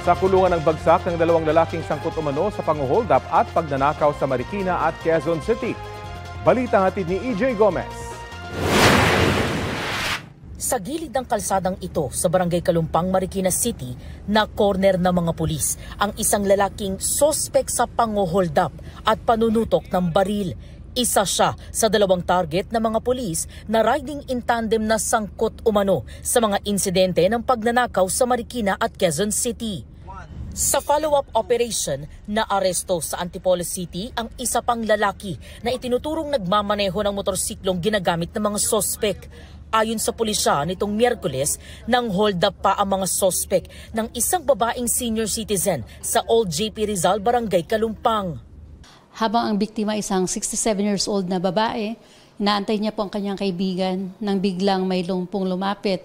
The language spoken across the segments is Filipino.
Sa kulungan ng bagsak ng dalawang lalaking sangkot umano sa pang-hold up at pagnanakaw sa Marikina at Quezon City. Balita hatid ni EJ Gomez. Sa gilid ng kalsadang ito sa Barangay Kalumpang, Marikina City, na corner ng mga pulis ang isang lalaking sospek sa pang-hold up at panunutok ng baril. Isa siya sa dalawang target ng mga pulis na riding in tandem na sangkot umano sa mga insidente ng pagnanakaw sa Marikina at Quezon City. Sa follow-up operation, naaresto sa Antipolo City ang isa pang lalaki na itinuturong nagmamaneho ng motorsiklong ginagamit ng mga sospek. Ayon sa pulisya, nitong Miyerkules, nang hold up pa ang mga sospek ng isang babaeng senior citizen sa Old JP Rizal, Barangay Kalumpang. Habang ang biktima isang 67 years old na babae, inaantay niya po ang kanyang kaibigan nang biglang may lumpong lumapit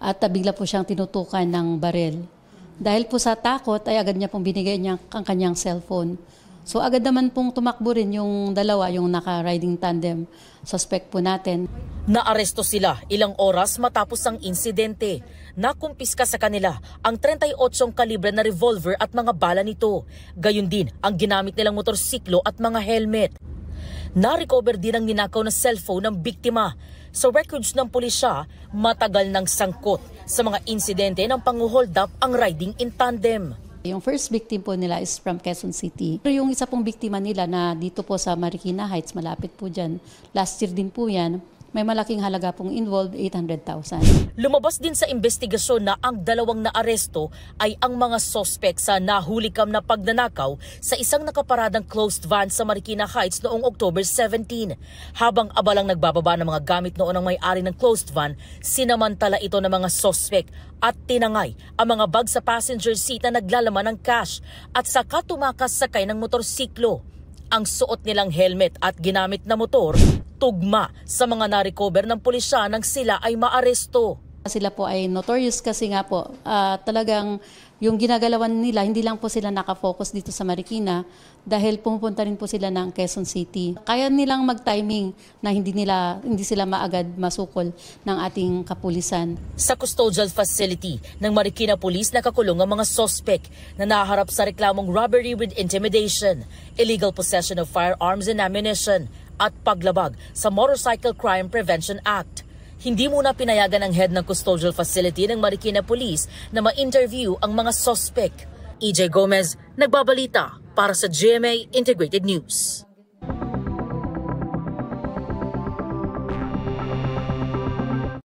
at bigla po siyang tinutukan ng baril. Dahil po sa takot ay agad niya pong binigay niya ang kanyang cellphone. So agad naman pong tumakbo rin yung dalawa, yung naka-riding tandem suspect po natin. Naaresto sila ilang oras matapos ang insidente. Nakumpiska sa kanila ang 38 kalibre na revolver at mga bala nito. Gayun din ang ginamit nilang motorsiklo at mga helmet. Na-recover din ang ninakaw na cellphone ng biktima. Sa records ng pulisya, matagal nang sangkot sa mga insidente ng pang-hold up ang riding in tandem. Yung first victim po nila is from Quezon City. Pero yung isa pong biktima nila na dito po sa Marikina Heights, malapit po dyan, last year din po yan, may malaking halaga pong involved, 800,000. Lumabas din sa investigasyon na ang dalawang naaresto ay ang mga sospek sa nahulikam na pagnanakaw sa isang nakaparadang closed van sa Marikina Heights noong October 17. Habang abalang nagbababa ng mga gamit noon ng may-ari ng closed van, sinamantala ito ng mga sospek at tinangay ang mga bag sa passenger seat na naglalaman ng cash at saka tumakas sakay ng motorsiklo. Ang suot nilang helmet at ginamit na motor, tugma sa mga na-recover ng pulisya nang sila ay maaresto. Sila po ay notorious kasi nga po talagang yung ginagalawan nila, hindi lang po sila nakafocus dito sa Marikina dahil pumupunta rin po sila ng Quezon City. Kaya nilang mag-timing na hindi sila maagad masukol ng ating kapulisan. Sa custodial facility ng Marikina Police nakakulong ang mga sospek na naharap sa reklamong robbery with intimidation, illegal possession of firearms and ammunition at paglabag sa Motorcycle Crime Prevention Act. Hindi muna pinayagan ng head ng custodial facility ng Marikina Police na ma-interview ang mga sospek. EJ Gomez, nagbabalita para sa GMA Integrated News.